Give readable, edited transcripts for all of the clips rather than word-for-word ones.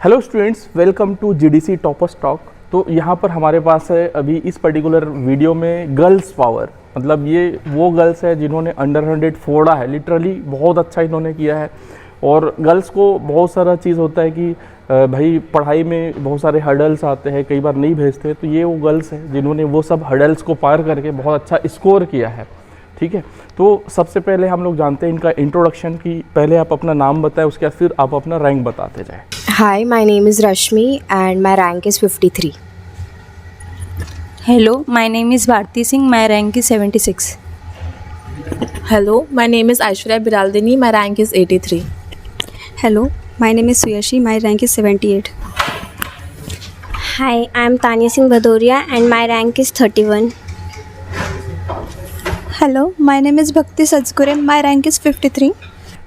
Hello students, welcome to GDC toppers talk. तो यहाँ पर हमारे पास है अभी इस पर्टिकुलर वीडियो में गर्ल्स पावर, मतलब ये वो गर्ल्स है जिन्होंने अंडर 100 फोड़ा है। लिटरली बहुत अच्छा इन्होंने किया है। और गर्ल्स को बहुत सारा चीज़ होता है कि भाई पढ़ाई में बहुत सारे हर्डल्स आते हैं, कई बार नहीं भेजते, तो ये वो गर्ल्स हैं जिन्होंने वो सब हर्डल्स को पार करके बहुत अच्छा स्कोर किया है। ठीक है, तो सबसे पहले हम लोग जानते हैं इनका इंट्रोडक्शन कि पहले आप अपना नाम बताएं, उसके बाद फिर आप अपना रैंक बताते जाएं। Hi, my name is Rashmi and my rank is 53. Hello, my name is Bharti Singh. My rank is 76. Hello, my name is Aishwarya Biraldini. My rank is 83. Hello, my name is Suyashi. My rank is 78. Hi, I am Tanya Singh Bhadoria and my rank is 31. Hello, my name is Bhakti Sajgure. My rank is 53.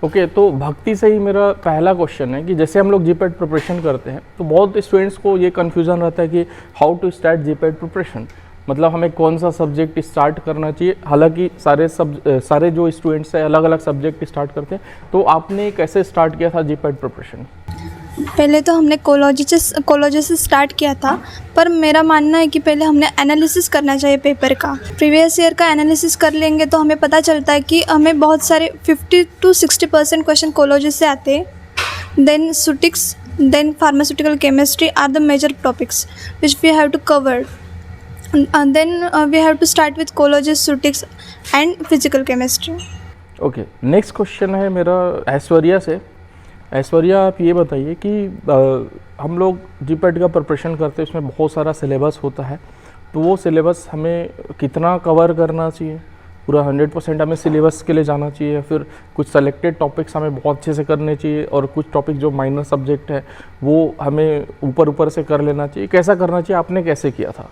Okay, तो भक्ति से ही मेरा पहला question है कि जैसे हम लोग जीपैट प्रिपरेशन करते हैं तो बहुत स्टूडेंट्स को ये कन्फ्यूज़न रहता है कि how to start GPAT preparation, मतलब हमें कौन सा सब्जेक्ट स्टार्ट करना चाहिए। हालांकि सारे जो स्टूडेंट्स हैं अलग अलग सब्जेक्ट स्टार्ट करते हैं, तो आपने कैसे स्टार्ट किया था जीपैट प्रिपरेशन? पहले तो हमने कोलॉजी से स्टार्ट किया था, पर मेरा मानना है कि पहले हमने एनालिसिस करना चाहिए पेपर का। प्रीवियस ईयर का एनालिसिस कर लेंगे तो हमें पता चलता है कि हमें बहुत सारे 50 to 60% क्वेश्चन कोलॉजी से आते हैं। देन सुटिक्स, then pharmaceutical chemistry are the major topics which we have to cover. Then we have to start with कोलॉजी, सुटिक्स and physical chemistry. Okay, next question है मेरा ऐश्वर्या से। ऐश्वर्या, आप ये बताइए कि हम लोग जीपैट का प्रिपरेशन करते हैं, उसमें बहुत सारा सिलेबस होता है, तो वो सिलेबस हमें कितना कवर करना चाहिए? पूरा 100% हमें सिलेबस के लिए जाना चाहिए या फिर कुछ सेलेक्टेड टॉपिक्स हमें बहुत अच्छे से करने चाहिए और कुछ टॉपिक जो माइनर सब्जेक्ट है वो हमें ऊपर से कर लेना चाहिए? कैसा करना चाहिए, आपने कैसे किया था?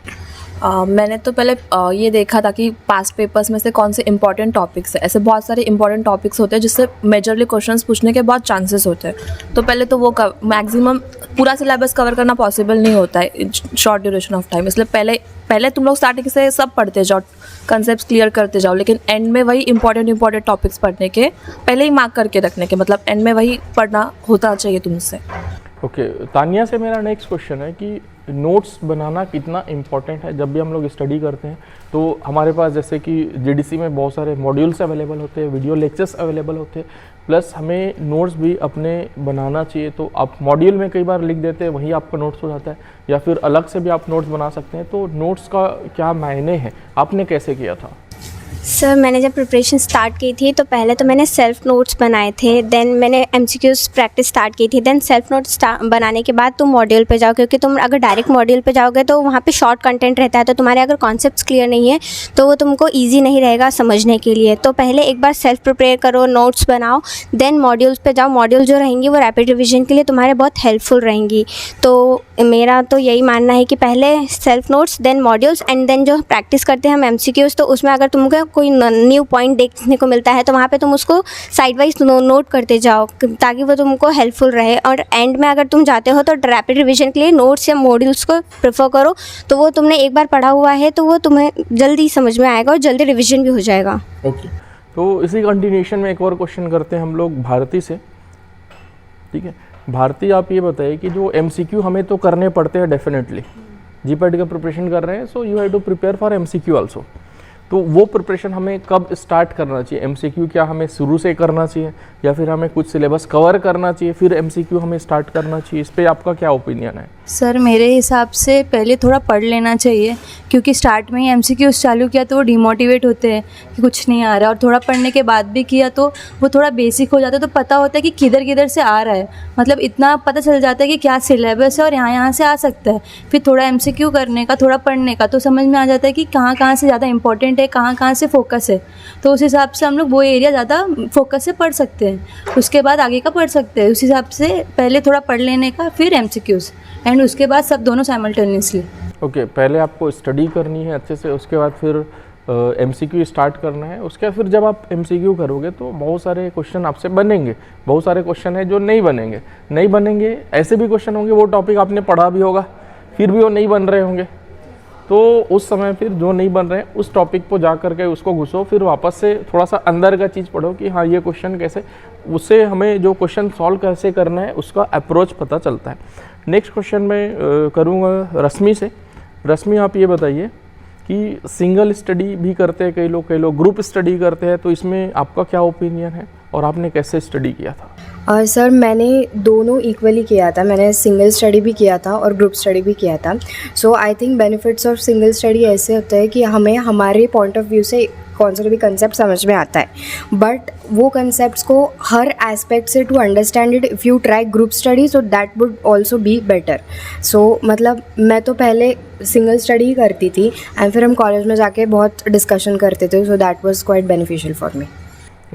मैंने तो पहले ये देखा था कि पास्ट पेपर्स में से कौन से इंपॉर्टेंट टॉपिक्स है। ऐसे बहुत सारे इंपॉर्टेंट टॉपिक्स होते हैं जिससे मेजरली क्वेश्चंस पूछने के बहुत चांसेस होते हैं। तो पहले तो वो मैक्सिमम पूरा सिलेबस कवर करना पॉसिबल नहीं होता है शॉर्ट ड्यूरेशन ऑफ टाइम, इसलिए पहले तुम लोग स्टार्टिंग से सब पढ़ते जाओ, कंसेप्ट क्लियर करते जाओ, लेकिन एंड में वही इंपॉर्टेंट टॉपिक्स पढ़ने के पहले ही मार्क करके रखने के, मतलब एंड में वही पढ़ना होता चाहिए तुमसे। ओके, तानिया से मेरा नेक्स्ट क्वेश्चन है कि नोट्स बनाना कितना इम्पॉर्टेंट है जब भी हम लोग स्टडी करते हैं। तो हमारे पास जैसे कि जीडीसी में बहुत सारे मॉड्यूल्स अवेलेबल होते हैं, वीडियो लेक्चर्स अवेलेबल होते हैं, प्लस हमें नोट्स भी अपने बनाना चाहिए। तो आप मॉड्यूल में कई बार लिख देते हैं, वही आपका नोट्स हो जाता है, या फिर अलग से भी आप नोट्स बना सकते हैं। तो नोट्स का क्या मायने हैं, आपने कैसे किया था? सर, मैंने जब प्रिपरेशन स्टार्ट की थी तो पहले तो मैंने सेल्फ नोट्स बनाए थे, देन मैंने एमसीक्यूज प्रैक्टिस स्टार्ट की थी। देन सेल्फ नोट्स बनाने के बाद तुम मॉड्यूल पे जाओ, क्योंकि तुम अगर डायरेक्ट मॉड्यूल पे जाओगे तो वहाँ पे शॉर्ट कंटेंट रहता है, तो तुम्हारे अगर कॉन्सेप्ट्स क्लियर नहीं है तो वो तुमको ईजी नहीं रहेगा समझने के लिए। तो पहले एक बार सेल्फ प्रिपेयर करो, नोट्स बनाओ, देन मॉड्यूल्स पे जाओ। मॉड्यूल जो रहेंगी वो रैपिड रिविजन के लिए तुम्हारे बहुत हेल्पफुल रहेंगी। तो मेरा तो यही मानना है कि पहले self notes, then modules, and then जो प्रैक्टिस करते हैं हम एमसीक्यूज, तो उसमें अगर तुमको कोई न्यू पॉइंट देखने को मिलता है तो वहाँ पे तुम उसको साइड वाइज नोट करते जाओ ताकि वो तुमको हेल्पफुल रहे। और एंड में अगर तुम जाते हो तो रैपिड रिवीजन के लिए नोट्स या मॉड्यूल्स को प्रेफर करो, तो वो तुमने एक बार पढ़ा हुआ है तो वो तुम्हें जल्दी समझ में आएगा और जल्दी रिवीजन भी हो जाएगा। ओके, तो इसी कंटिन्यूशन में एक और क्वेश्चन करते हैं हम लोग भारती से। ठीक है भारती, आप ये बताइए कि जो एमसीक्यू हमें तो करने पड़ते हैं डेफिनेटली, जीपैट का प्रिपरेशन कर रहे हैं, so you have to prepare for MCQ also. तो वो प्रिपरेशन हमें कब स्टार्ट करना चाहिए? एमसीक्यू क्या हमें शुरू से करना चाहिए या फिर हमें कुछ सिलेबस कवर करना चाहिए फिर एमसीक्यू हमें स्टार्ट करना चाहिए? इस पे आपका क्या ओपिनियन है? सर, मेरे हिसाब से पहले थोड़ा पढ़ लेना चाहिए, क्योंकि स्टार्ट में ही एमसीक्यूज चालू किया तो वो डिमोटिवेट होते हैं कि कुछ नहीं आ रहा, और थोड़ा पढ़ने के बाद भी किया तो वो थोड़ा बेसिक हो जाता है, तो पता होता है कि किधर किधर से आ रहा है, मतलब इतना पता चल जाता है कि क्या सिलेबस है और यहाँ से आ सकता है। फिर थोड़ा एमसीक्यू करने का, थोड़ा पढ़ने का, तो समझ में आ जाता है कि कहाँ से ज़्यादा इंपॉर्टेंट है, कहाँ से फोकस है। तो उस हिसाब से हम लोग वो एरिया ज़्यादा फोकस से पढ़ सकते हैं, उसके बाद आगे का पढ़ सकते हैं। उस हिसाब से पहले थोड़ा पढ़ लेने का, फिर एमसीक्यूज, एंड उसके बाद सब दोनों साइमल्टेनियसली। ओके, पहले आपको स्टडी करनी है अच्छे से, उसके बाद फिर एमसीक्यू स्टार्ट करना है। उसके बाद फिर जब आप एमसीक्यू करोगे तो बहुत सारे क्वेश्चन आपसे बनेंगे, बहुत सारे क्वेश्चन है जो नहीं बनेंगे। ऐसे भी क्वेश्चन होंगे वो टॉपिक आपने पढ़ा भी होगा फिर भी वो नहीं बन रहे होंगे, तो उस समय फिर जो नहीं बन रहे हैं उस टॉपिक पर जा कर के उसको घुसो, फिर वापस से थोड़ा सा अंदर का चीज़ पढ़ो कि हाँ ये क्वेश्चन कैसे, उससे हमें जो क्वेश्चन सॉल्व कैसे करना है उसका अप्रोच पता चलता है। नेक्स्ट क्वेश्चन मैं करूँगा रश्मि से। रश्मि, आप ये बताइए कि सिंगल स्टडी भी करते हैं कई लोग ग्रुप स्टडी करते हैं, तो इसमें आपका क्या ओपिनियन है और आपने कैसे स्टडी किया था? सर मैंने दोनों इक्वली किया था, मैंने सिंगल स्टडी भी किया था और ग्रुप स्टडी भी किया था। So I think benefits of single study ऐसे होते हैं कि हमें हमारे पॉइंट ऑफ व्यू से कौन सा भी कंसेप्ट समझ में आता है, बट वो कंसेप्ट्स को हर एस्पेक्ट से to understand it if you try group study so that would also be better. So मतलब मैं तो पहले सिंगल स्टडी ही करती थी एंड फिर हम कॉलेज में जाके बहुत डिस्कशन करते थे, so that was quite beneficial for me.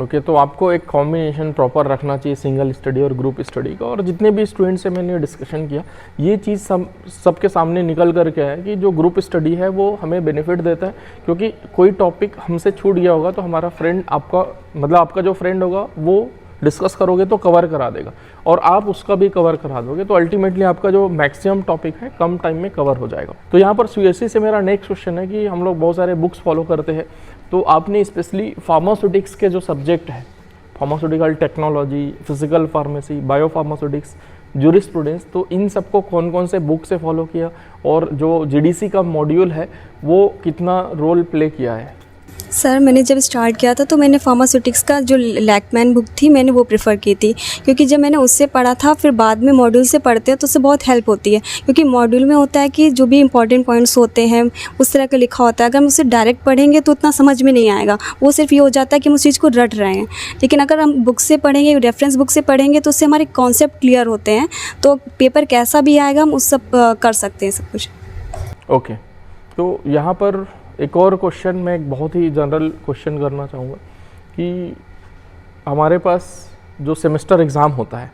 Okay, तो आपको एक कॉम्बिनेशन प्रॉपर रखना चाहिए सिंगल स्टडी और ग्रुप स्टडी का। और जितने भी स्टूडेंट से मैंने डिस्कशन किया, ये चीज़ सबके सामने निकल कर के है कि जो ग्रुप स्टडी है वो हमें बेनिफिट देता है, क्योंकि कोई टॉपिक हमसे छूट गया होगा तो हमारा फ्रेंड आपका जो फ्रेंड होगा वो डिस्कस करोगे तो कवर करा देगा, और आप उसका भी कवर करा दोगे, तो अल्टीमेटली आपका जो मैक्सिमम टॉपिक है कम टाइम में कवर हो जाएगा। तो यहाँ पर सीएससी से मेरा नेक्स्ट क्वेश्चन है कि हम लोग बहुत सारे बुक्स फॉलो करते हैं, तो आपने स्पेशली फार्मास्यूटिक्स के जो सब्जेक्ट है, pharmaceutical technology, physical pharmacy, biopharmaceutics, jurisprudence, तो इन सबको कौन कौन से बुक से फॉलो किया और जो जीडीसी का मॉड्यूल है वो कितना रोल प्ले किया है? सर मैंने जब स्टार्ट किया था तो मैंने फार्मास्यूटिक्स का जो लैकमैन बुक थी मैंने वो प्रेफर की थी, क्योंकि जब मैंने उससे पढ़ा था फिर बाद में मॉड्यूल से पढ़ते हैं तो उससे बहुत हेल्प होती है, क्योंकि मॉड्यूल में होता है कि जो भी इंपॉर्टेंट पॉइंट्स होते हैं उस तरह का लिखा होता है। अगर हम उससे डायरेक्ट पढ़ेंगे तो उतना समझ में नहीं आएगा, वो सिर्फ ये हो जाता है कि हम उस चीज़ को रट रहे हैं। लेकिन अगर हम बुक से पढ़ेंगे, रेफरेंस बुक से पढ़ेंगे तो उससे हमारे कॉन्सेप्ट क्लियर होते हैं, तो पेपर कैसा भी आएगा हम उस सब कर सकते हैं सब कुछ। ओके, तो यहाँ पर एक और क्वेश्चन, मैं एक बहुत ही जनरल क्वेश्चन करना चाहूँगा कि हमारे पास जो सेमेस्टर एग्ज़ाम होता है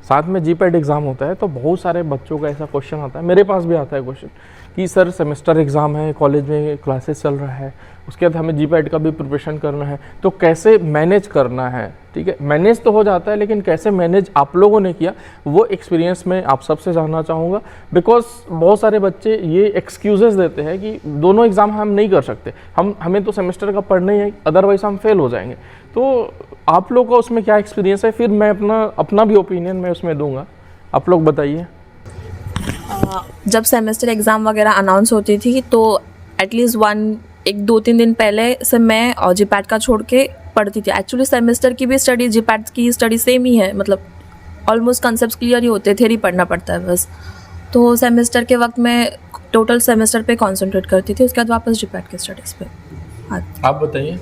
साथ में जीपैट एग्ज़ाम होता है, तो बहुत सारे बच्चों का ऐसा क्वेश्चन आता है, मेरे पास भी आता है क्वेश्चन कि सर सेमेस्टर एग्ज़ाम है, कॉलेज में क्लासेस चल रहा है, उसके बाद हमें जीपैट का भी प्रिपरेशन करना है, तो कैसे मैनेज करना है? ठीक है, मैनेज तो हो जाता है, लेकिन कैसे मैनेज आप लोगों ने किया वो एक्सपीरियंस मैं आप सबसे जानना चाहूँगा। बिकॉज बहुत सारे बच्चे ये एक्सक्यूजेस देते हैं कि दोनों एग्ज़ाम हम नहीं कर सकते, हमें तो सेमेस्टर का पढ़ना ही है, अदरवाइज हम फेल हो जाएंगे। तो आप लोग का उसमें क्या एक्सपीरियंस है? फिर मैं अपना भी ओपिनियन मैं उसमें दूंगा, आप लोग बताइए। जब सेमेस्टर एग्ज़ाम वगैरह अनाउंस होती थी तो एटलीस्ट 2-3 दिन पहले से मैं जीपैट का छोड़ के पढ़ती थी। एक्चुअली सेमेस्टर की भी स्टडी जीपैट की स्टडी सेम ही है, मतलब ऑलमोस्ट कंसेप्ट क्लियर ही होते, थ्योरी पढ़ना पड़ता है बस। तो सेमेस्टर के वक्त मैं टोटल सेमेस्टर पे कंसंट्रेट करती थी, उसके बाद वापस जीपैट के स्टडीज़ पे। आप बताइए।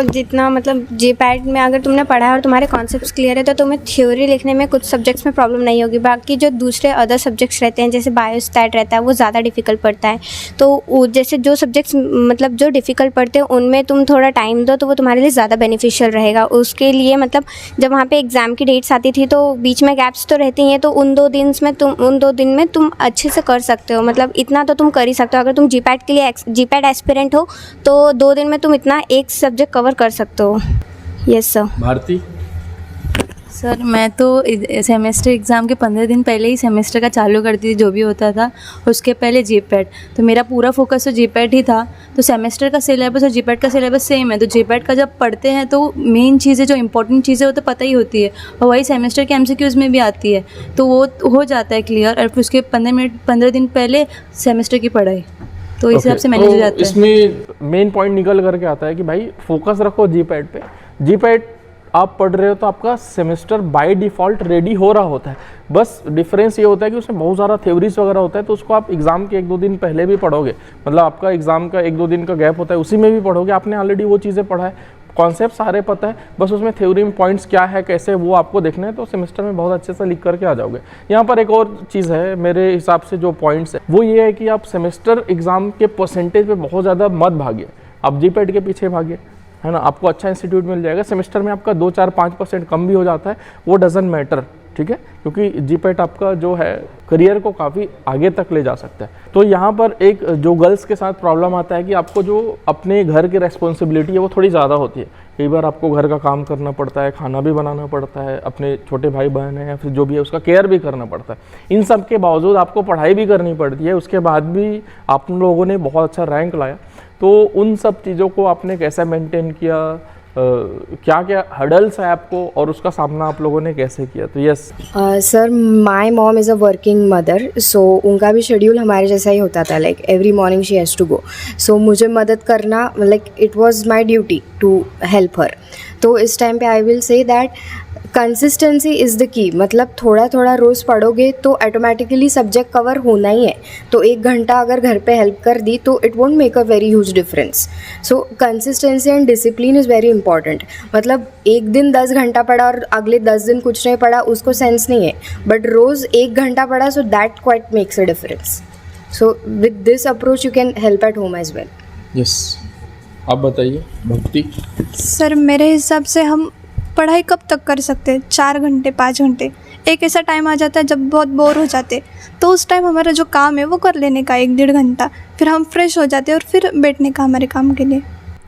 जितना मतलब जीपैट में अगर तुमने पढ़ा है और तुम्हारे कॉन्सेप्ट्स क्लियर है तो तुम्हें थ्योरी लिखने में कुछ सब्जेक्ट्स में प्रॉब्लम नहीं होगी। बाकी जो दूसरे अदर सब्जेक्ट्स रहते हैं जैसे बायोस्टैट रहता है वो ज़्यादा डिफ़िकल्ट पड़ता है, तो जैसे जो सब्जेक्ट्स मतलब जो डिफ़िकल्ट पड़ते हैं उनमें तुम थोड़ा टाइम दो तो वो तुम्हारे लिए ज़्यादा बेनिफिशियल रहेगा। उसके लिए मतलब जब वहाँ पर एग्ज़ाम की डेट्स आती थी तो बीच में गैप्स तो रहती हैं, तो उन 2 दिन में तुम अच्छे से कर सकते हो, मतलब इतना तो तुम कर ही सकते हो। अगर तुम जीपैट के लिए जीपैट एस्पिरेंट हो तो 2 दिन में तुम इतना एक सब्जेक्ट कवर कर सकते हो। Yes sir. भारती? सर मैं तो सेमेस्टर एग्ज़ाम के 15 दिन पहले ही सेमेस्टर का चालू करती थी, जो भी होता था उसके पहले जीपैट, तो मेरा पूरा फोकस तो जीपैट ही था। तो सेमेस्टर का सिलेबस और जीपैट का सिलेबस सेम है, तो जीपैट का जब पढ़ते हैं तो मेन चीज़ें जो इंपॉर्टेंट चीज़ें वो तो पता ही होती है, और वही सेमेस्टर के एमसीक्यूज़ में भी आती है, तो वो हो जाता है क्लियर। और फिर उसके 15 दिन पहले सेमेस्टर की पढ़ाई, तो इस हिसाब से मैनेज हो जाता है। इसमें मेन पॉइंट निकल करके आता है कि भाई फोकस रखो जीपैट पे। जीपैट आप पढ़ रहे हो तो आपका सेमेस्टर बाय डिफ़ॉल्ट रेडी हो रहा होता है, बस डिफरेंस ये होता है कि उसमें बहुत सारा थ्योरीज वगैरह होता है, तो उसको आप एग्ज़ाम के 1-2 दिन पहले भी पढ़ोगे, मतलब आपका एग्ज़ाम का 1-2 दिन का गैप होता है उसी में भी पढ़ोगे, आपने ऑलरेडी वो चीज़ें पढ़ा है, कॉन्सेप्ट सारे पता है, बस उसमें थ्योरी में पॉइंट्स क्या है कैसे वो आपको देखना है, तो सेमेस्टर में बहुत अच्छे से लिख करके आ जाओगे। यहाँ पर एक और चीज़ है मेरे हिसाब से जो पॉइंट्स है वो ये है कि आप सेमेस्टर एग्ज़ाम के परसेंटेज पे बहुत ज़्यादा मत भागिए, आप जीपैट के पीछे भागिए, है ना, आपको अच्छा इंस्टीट्यूट मिल जाएगा। सेमेस्टर में आपका 2-4-5% कम भी हो जाता है, वो डजंट मैटर, ठीक है, क्योंकि जीपैट आपका जो है करियर को काफ़ी आगे तक ले जा सकता है। तो यहाँ पर एक जो गर्ल्स के साथ प्रॉब्लम आता है कि आपको जो अपने घर की रेस्पॉन्सिबिलिटी है वो थोड़ी ज़्यादा होती है, कई बार आपको घर का काम करना पड़ता है, खाना भी बनाना पड़ता है, अपने छोटे भाई बहन है या फिर जो भी है उसका केयर भी करना पड़ता है, इन सब के बावजूद आपको पढ़ाई भी करनी पड़ती है, उसके बाद भी आप लोगों ने बहुत अच्छा रैंक लाया, तो उन सब चीज़ों को आपने कैसे मेंटेन किया, क्या क्या हर्डल्स है आपको और उसका सामना आप लोगों ने कैसे किया? तो yes sir, my mom is a working mother, so उनका भी शेड्यूल हमारे जैसा ही होता था, like every morning she has to go. So मुझे मदद करना, like it was my duty to help her. तो इस टाइम पे I will say that consistency is the key. मतलब थोड़ा थोड़ा रोज़ पढ़ोगे तो ऑटोमेटिकली सब्जेक्ट कवर होना ही है. तो 1 घंटा अगर घर पे हेल्प कर दी तो it won't make a very huge difference. So consistency and discipline is very important. मतलब एक दिन 10 घंटा पढ़ा और अगले 10 दिन कुछ नहीं पढ़ा, उसको सेंस नहीं है. बट रोज़ 1 घंटा पढ़ा, so that quite makes a difference. So with this approach you can help at home as well. Yes, आप बताइए भक्ति. सर, मेरे हिसाब से हम पढ़ाई कब तक कर सकते हैं? 4 घंटे 5 घंटे. एक ऐसा टाइम आ जाता है जब बहुत बोर हो जाते, तो उस टाइम हमारा जो काम है वो कर लेने का 1-1.5 घंटा, फिर हम फ्रेश हो जाते हैं और फिर बैठने का हमारे काम के लिए.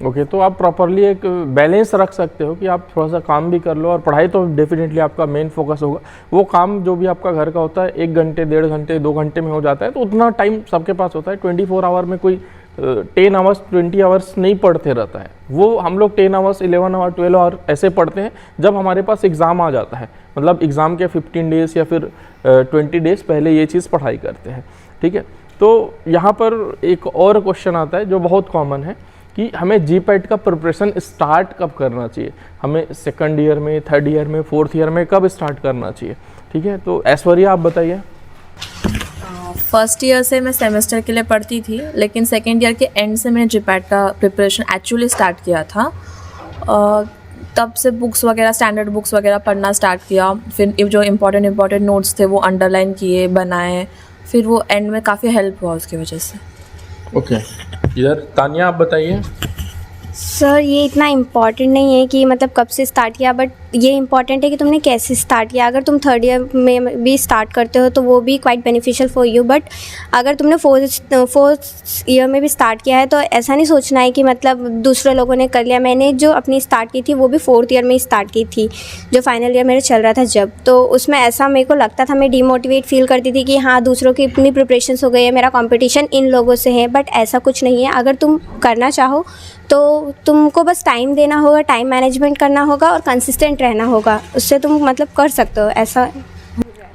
ओके, तो आप प्रॉपरली एक बैलेंस रख सकते हो कि आप थोड़ा सा काम भी कर लो और पढ़ाई तो डेफिनेटली आपका मेन फोकस होगा. वो काम जो भी आपका घर का होता है 1 घंटे 1.5 घंटे 2 घंटे में हो जाता है, तो उतना टाइम सबके पास होता है. 24 आवर में कोई 10 आवर्स 20 आवर्स नहीं पढ़ते रहता है. वो हम लोग 10 आवर्स 11 आवर 12 आवर ऐसे पढ़ते हैं जब हमारे पास एग्ज़ाम आ जाता है. मतलब एग्ज़ाम के 15 डेज़ या फिर 20 डेज़ पहले ये चीज़ पढ़ाई करते हैं. ठीक है, तो यहाँ पर एक और क्वेश्चन आता है जो बहुत कॉमन है कि हमें GPAT का प्रिपरेशन स्टार्ट कब करना चाहिए. हमें 2nd ईयर में, 3rd ईयर में, 4th ईयर में कब स्टार्ट करना चाहिए? ठीक है, तो ऐश्वर्या आप बताइए. फर्स्ट ईयर से मैं सेमेस्टर के लिए पढ़ती थी, लेकिन सेकेंड ईयर के एंड से मैंने GPAT का प्रिपरेशन एक्चुअली स्टार्ट किया था. तब से बुक्स वगैरह, स्टैंडर्ड बुक्स वगैरह पढ़ना स्टार्ट किया. फिर जो इम्पॉर्टेंट नोट्स थे वो अंडरलाइन किए, बनाए. फिर वो एंड में काफ़ी हेल्प हुआ उसकी वजह से. ओके, इधर तानिया आप बताइए. सर, ये इतना इम्पॉर्टेंट नहीं है कि मतलब कब से स्टार्ट किया, बट ये इम्पॉर्टेंट है कि तुमने कैसे स्टार्ट किया. अगर तुम 3rd ईयर में भी स्टार्ट करते हो तो वो भी quite beneficial for you. But अगर तुमने 4th ईयर में भी स्टार्ट किया है तो ऐसा नहीं सोचना है कि मतलब दूसरे लोगों ने कर लिया. मैंने जो अपनी स्टार्ट की थी वो भी 4th ईयर में ही स्टार्ट की थी, जो फाइनल ईयर मेरे चल रहा था जब. तो उसमें ऐसा मेरे को लगता था, मैं डिमोटिवेट फील करती थी कि हाँ, दूसरों की इतनी प्रिपरेशंस हो गई है, मेरा कॉम्पिटिशन इन लोगों से है. बट ऐसा कुछ नहीं है. अगर तुम करना चाहो तो तुमको बस टाइम देना होगा, टाइम मैनेजमेंट करना होगा और कंसिस्टेंट रहना होगा. उससे तुम मतलब कर सकते हो ऐसा.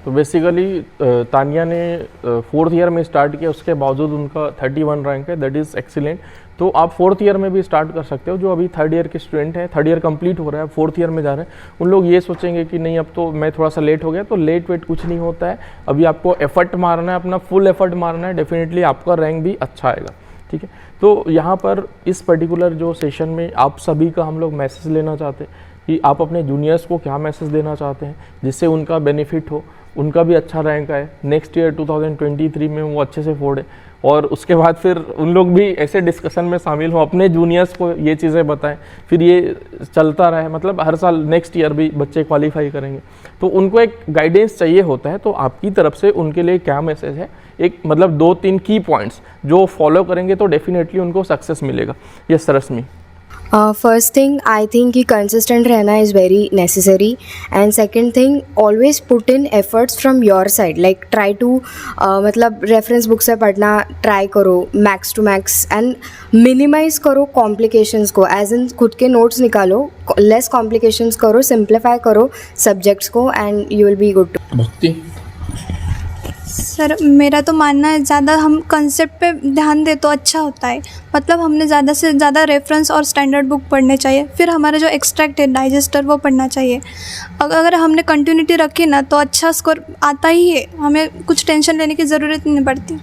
तो बेसिकली तानिया ने 4th ईयर में स्टार्ट किया, उसके बावजूद उनका 31 रैंक है. That is excellent. तो आप 4th ईयर में भी स्टार्ट कर सकते हो. जो अभी 3rd ईयर के स्टूडेंट हैं, 3rd ईयर कंप्लीट हो रहा है, 4th ईयर में जा रहे हैं, उन लोग ये सोचेंगे कि नहीं अब तो मैं थोड़ा सा लेट हो गया. तो लेट वेट कुछ नहीं होता है. अभी आपको एफर्ट मारना है, अपना फुल एफर्ट मारना है. डेफिनेटली आपका रैंक भी अच्छा आएगा. ठीक है, तो यहाँ पर इस पर्टिकुलर जो सेशन में आप सभी का हम लोग मैसेज लेना चाहते हैं कि आप अपने जूनियर्स को क्या मैसेज देना चाहते हैं जिससे उनका बेनिफिट हो, उनका भी अच्छा रैंक आए, नेक्स्ट ईयर 2023 में वो अच्छे से फोड़े, और उसके बाद फिर उन लोग भी ऐसे डिस्कशन में शामिल हो, अपने जूनियर्स को ये चीज़ें बताएं, फिर ये चलता रहे. मतलब हर साल नेक्स्ट ईयर भी बच्चे क्वालिफाई करेंगे, तो उनको एक गाइडेंस चाहिए होता है. तो आपकी तरफ से उनके लिए क्या मैसेज है? एक मतलब 2-3 की पॉइंट्स जो फॉलो करेंगे तो डेफिनेटली उनको सक्सेस मिलेगा. Yes Rashmi. First thing, I think कि कंसिस्टेंट रहना is very necessary. And second thing, always put in efforts from your side. Like try to मतलब रेफरेंस बुक से पढ़ना ट्राई करो max to max, and minimise करो complications को. As in खुद के नोट्स निकालो, लेस कॉम्प्लिकेशंस करो, सिंप्लीफाई करो सब्जेक्ट्स को, and you will be good too. Bhakti. Sir, मेरा तो मानना है ज़्यादा हम कंसेप्ट पे ध्यान दे तो अच्छा होता है. मतलब हमने ज़्यादा से ज़्यादा रेफरेंस और स्टैंडर्ड बुक पढ़ने चाहिए. फिर हमारा जो एक्सट्रैक्ट है, डाइजेस्टर, वो पढ़ना चाहिए. अगर हमने कंटिन्यूटी रखी ना तो अच्छा स्कोर आता ही है. हमें कुछ टेंशन लेने की ज़रूरत नहीं पड़ती.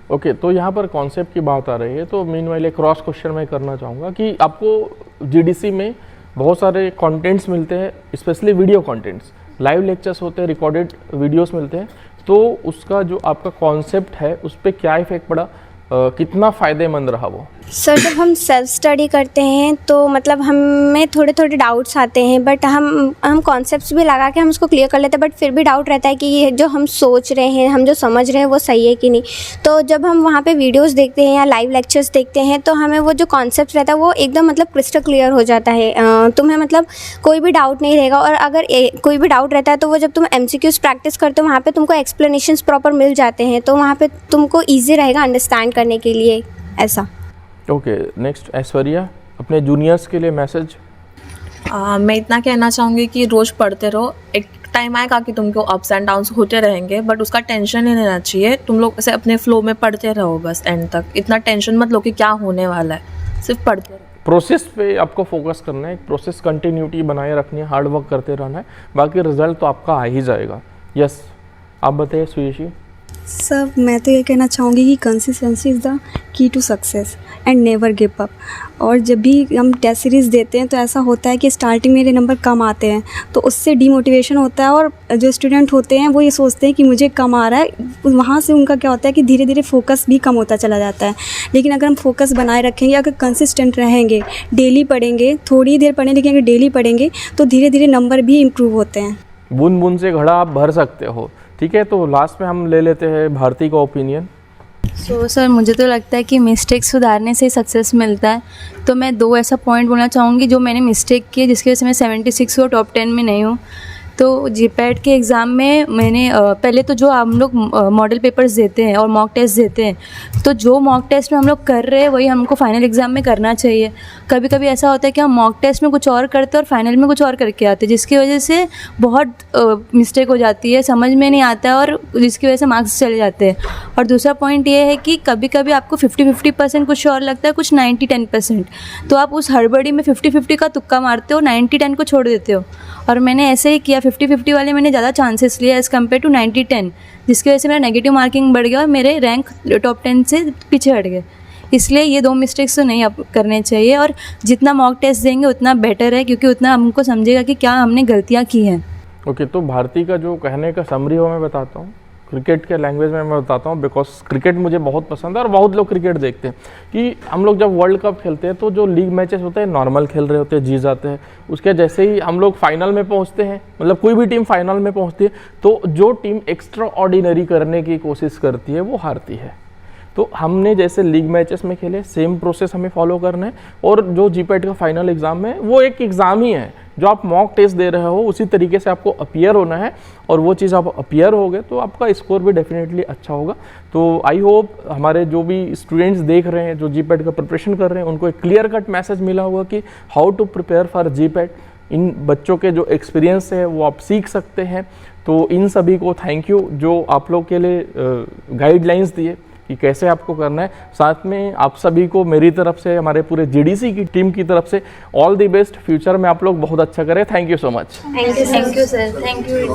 ओके, तो यहाँ पर कॉन्सेप्ट की बात आ रही है, तो मीनवाइल एक क्रॉस क्वेश्चन मैं करना चाहूँगा कि आपको GDC में बहुत सारे कंटेंट्स मिलते हैं, specially video contents, live lectures होते हैं, रिकॉर्डेड वीडियोस मिलते हैं. तो उसका जो आपका कॉन्सेप्ट है उस पर क्या इफेक्ट पड़ा, कितना फ़ायदेमंद रहा वो? सर, जब हम सेल्फ स्टडी करते हैं तो मतलब हमें थोड़े थोड़े डाउट्स आते हैं, बट हम कॉन्सेप्ट्स भी लगा के हम उसको क्लियर कर लेते हैं. बट फिर भी डाउट रहता है कि ये जो हम सोच रहे हैं, हम जो समझ रहे हैं वो सही है कि नहीं. तो जब हम वहाँ पे वीडियोस देखते हैं या लाइव लेक्चर्स देखते हैं तो हमें वो जो कॉन्सेप्ट रहता है वो एकदम मतलब क्रिस्टल क्लियर हो जाता है. तुम्हें मतलब कोई भी डाउट नहीं रहेगा. और अगर कोई भी डाउट रहता है तो वो जब तुम MCQs प्रैक्टिस करते हो वहाँ पर तुमको एक्सप्लेनेशंस प्रॉपर मिल जाते हैं, तो वहाँ पर तुमको ईजी रहेगा अंडरस्टैंड करने के लिए. ऐसा. ओके, नेक्स्ट ऐश्वर्या, अपने जूनियर्स के लिए मैसेज. मैं इतना कहना चाहूँगी कि रोज़ पढ़ते रहो। एक टाइम आएगा कि तुमको अप्स एंड डाउन्स होते रहेंगे, बट उसका टेंशन नहीं लेना चाहिए। तुम लोग ऐसे अपने फ्लो में पढ़ते रहो बस एंड तक। इतना टेंशन मत लो कि क्या होने वाला है, सिर्फ पढ़ते रहो। प्रोसेस पे आपको फोकस करना है, एक प्रोसेस कंटिन्यूटी बनाए रखनी है, हार्ड वर्क करते रहना है, बाकी रिजल्ट तो आपका आ ही जाएगा। यस, आप बताइए सुयशी। सर मैं तो ये कहना चाहूँगी कि consistency is the key to success and never give up. और जब भी हम टेस्ट सीरीज़ देते हैं तो ऐसा होता है कि स्टार्टिंग मेरे नंबर कम आते हैं तो उससे डीमोटिवेशन होता है, और जो स्टूडेंट होते हैं वो ये सोचते हैं कि मुझे कम आ रहा है, वहाँ से उनका क्या होता है कि धीरे धीरे फोकस भी कम होता चला जाता है। लेकिन अगर हम फोकस बनाए रखेंगे, अगर कंसिस्टेंट रहेंगे, डेली पढ़ेंगे, थोड़ी देर पढ़ें लेकिन अगर डेली पढ़ेंगे तो धीरे धीरे नंबर भी इम्प्रूव होते हैं। बूंद बूंद से घड़ा आप भर सकते हो। ठीक है, तो लास्ट में हम ले लेते हैं भारती का ओपिनियन। सर मुझे तो लगता है कि मिस्टेक सुधारने से ही सक्सेस मिलता है। तो मैं 2 ऐसा पॉइंट बोलना चाहूँगी जो मैंने मिस्टेक किए जिसकी वजह से मैं 76 और टॉप 10 में नहीं हूँ। तो जीपैट के एग्ज़ाम में मैंने पहले तो जो हम लोग मॉडल पेपर्स देते हैं और मॉक टेस्ट देते हैं, तो जो मॉक टेस्ट में हम लोग कर रहे हैं वही हमको फाइनल एग्ज़ाम में करना चाहिए। कभी कभी ऐसा होता है कि हम मॉक टेस्ट में कुछ और करते हैं और फाइनल में कुछ और करके आते हैं, जिसकी वजह से बहुत मिस्टेक हो जाती है, समझ में नहीं आता है और जिसकी वजह से मार्क्स चले जाते हैं। और दूसरा पॉइंट ये है कि कभी कभी आपको 50-50% कुछ और लगता है, कुछ 90-10%, तो आप उस हड़बड़ी में 50-50 का तुक्का मारते हो, 90-10 को छोड़ देते हो। और मैंने ऐसे ही किया, 50-50 वाले मैंने ज़्यादा चांसेस लिए एज़ कम्पेयर टू 90-10, जिसकी वजह से मेरा नेगेटिव मार्किंग बढ़ गया और मेरे रैंक टॉप 10 से पीछे हट गए। इसलिए ये 2 मिस्टेक्स तो नहीं अब करने चाहिए, और जितना मॉक टेस्ट देंगे उतना बेटर है, क्योंकि उतना हमको समझेगा कि क्या हमने गलतियाँ की हैं। ओके, तो भारती का जो कहने का समरी हो मैं बताता हूँ, क्रिकेट के लैंग्वेज में मैं बताता हूँ, बिकॉज क्रिकेट मुझे बहुत पसंद है और बहुत लोग क्रिकेट देखते हैं। कि हम लोग जब वर्ल्ड कप खेलते हैं तो जो लीग मैचेस होते हैं नॉर्मल खेल रहे होते हैं, जीत जाते हैं, उसके जैसे ही हम लोग फाइनल में पहुँचते हैं, मतलब कोई भी टीम फाइनल में पहुँचती है तो जो टीम एक्स्ट्रा ऑर्डिनरी करने की कोशिश करती है वो हारती है। तो हमने जैसे लीग मैचेस में खेले, सेम प्रोसेस हमें फॉलो करना है। और जो जीपैट का फाइनल एग्ज़ाम है वो एक एग्ज़ाम ही है, जो आप मॉक टेस्ट दे रहे हो उसी तरीके से आपको अपीयर होना है, और वो चीज़ आप अपीयर होगे तो आपका स्कोर भी डेफिनेटली अच्छा होगा। तो आई होप हमारे जो भी स्टूडेंट्स देख रहे हैं, जो जीपैट का प्रिपरेशन कर रहे हैं, उनको एक क्लियर कट मैसेज मिला होगा कि how to prepare for GPAT. इन बच्चों के जो एक्सपीरियंस है वो आप सीख सकते हैं। तो इन सभी को थैंक यू जो आप लोग के लिए गाइडलाइंस दिए कि कैसे आपको करना है। साथ में आप सभी को मेरी तरफ से, हमारे पूरे जीडीसी की टीम की तरफ से ऑल द बेस्ट। फ्यूचर में आप लोग बहुत अच्छा करें। Thank you so much. Thank you sir, thank you.